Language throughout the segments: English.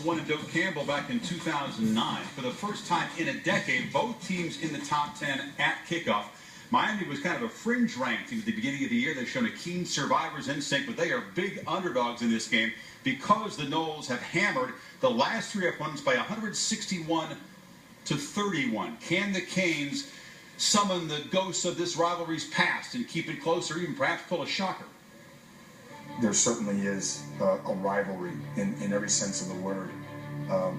won in Doak Campbell back in 2009. For the first time in a decade, both teams in the top 10 at kickoff. Miami was kind of a fringe ranked team at the beginning of the year. They've shown a keen survivor's instinct, but they are big underdogs in this game because the Noles have hammered the last three opponents by 161-31. Can the Canes summon the ghosts of this rivalry's past and keep it close, or even perhaps pull a shocker? There certainly is a rivalry in every sense of the word,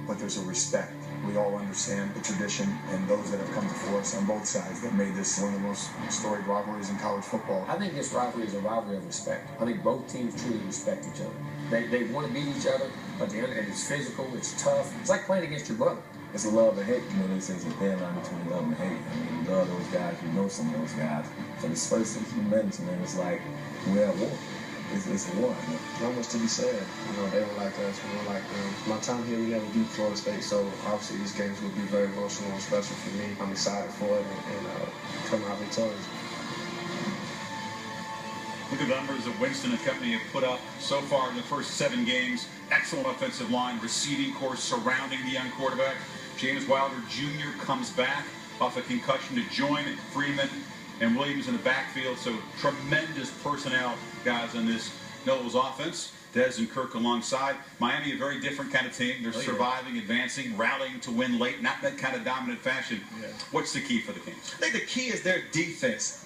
but there's a respect. We all understand the tradition and those that have come before us on both sides that made this one of the most storied rivalries in college football. I think this rivalry is a rivalry of respect. I think both teams truly respect each other. They want to beat each other, but the other end it's physical, it's tough. It's like playing against your brother. It's a love and hate. You know, they say it's a thin line between love and hate. I mean, you love those guys, you know some of those guys. For the first 6 minutes, man, it's like we're at war. It's a war. Not much to be said. You know, they don't like us, we don't like them. My time here, we never beat Florida State, so obviously these games will be very emotional and special for me. I'm excited for it and come out victorious. Look at the numbers that Winston and company have put up so far in the first 7 games. Excellent offensive line, receiving corps surrounding the young quarterback. James Wilder Jr. comes back off a concussion to join Freeman and Williams in the backfield. So tremendous personnel guys on this Noles offense. Dez and Kirk alongside. Miami, a very different kind of team. They're surviving, advancing, rallying to win late. Not that kind of dominant fashion. Yeah. What's the key for the Kings? I think the key is their defense.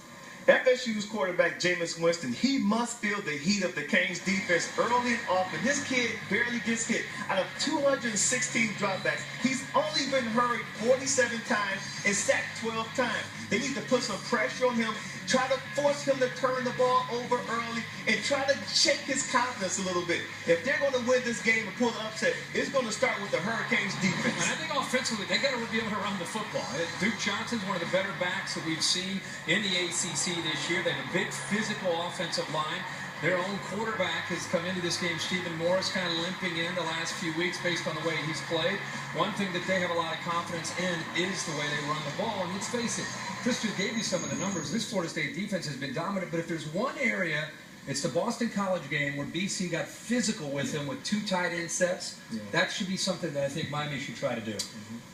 FSU's quarterback, Jameis Winston, he must feel the heat of the Canes defense early and often. This kid barely gets hit. Out of 216 dropbacks, he's only been hurried 47 times and sacked 12 times. They need to put some pressure on him, try to force him to turn the ball over early, and try to shake his confidence a little bit. If they're going to win this game and pull the upset, it's going to start with the Hurricanes defense. And I think offensively, they got to be able to run the football. Duke Johnson's one of the better backs that we've seen in the ACC this year. They have a big physical offensive line. Their own quarterback has come into this game, Stephen Morris, kind of limping in the last few weeks based on the way he's played. One thing that they have a lot of confidence in is the way they run the ball. And let's face it, Chris just gave you some of the numbers. This Florida State defense has been dominant, but if there's one area, it's the Boston College game where BC got physical with them with 2 tight end sets. Yeah. That should be something that I think Miami should try to do.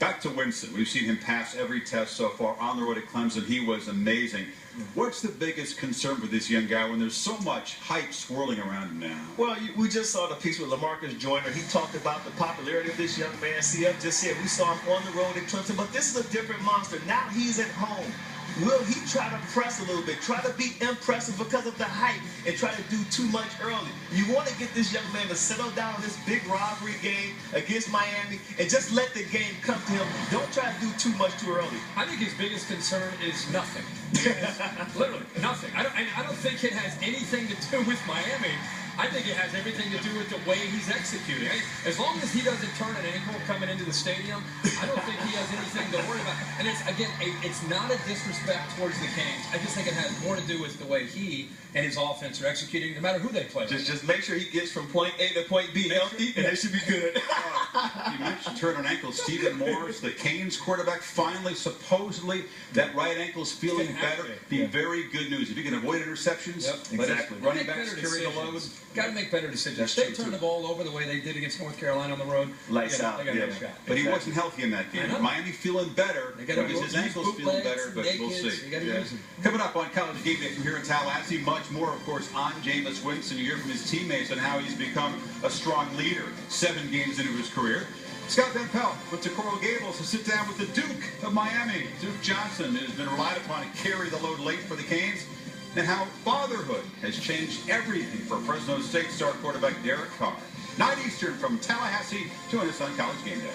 Back to Winston. We've seen him pass every test so far on the road at Clemson. He was amazing. What's the biggest concern with this young guy when there's so much hype swirling around him now? Well, we just saw the piece with LaMarcus Joyner. He talked about the popularity of this young man. CF just said we saw him on the road at Clemson, but this is a different monster. Now he's at home. Will he try to press a little bit, try to be impressive because of the hype, and try to do too much early? You want to get this young man to settle down on this big rivalry game against Miami and just let the game come to him. Don't try to do too much too early. I think his biggest concern is nothing. Literally, nothing. I don't think it has anything to do with Miami. I think it has everything to do with the way he's executing. As long as he doesn't turn an ankle coming into the stadium, I don't think he has anything to worry about. And it's, again, it's not a disrespect towards the Canes. I just think it has more to do with the way he and his offense are executing, no matter who they play with. Just make sure he gets from point A to point B healthy, and that should be good. You mentioned turn an ankle. Stephen Morris, the Canes quarterback, finally, supposedly, that right ankle's feeling better. Be very good news. If you can avoid interceptions, exactly. Running backs carry the load. Got to make better decisions. They turn the ball over the way they did against North Carolina on the road. Lights out. They got a shot. But he wasn't healthy in that game. Miami feeling better because his ankle's feeling better, but we'll see. Coming up on College Game Day from here in Tallahassee, much more, of course, on Jameis Winston. You hear from his teammates and how he's become a strong leader 7 games into his career. Scott Van Pelt went to Coral Gables to sit down with the Duke of Miami. Duke Johnson has been relied upon to carry the load late for the Canes, and how fatherhood has changed everything for Fresno State star quarterback Derek Carr. 9 Eastern from Tallahassee. Join us on College Game Day.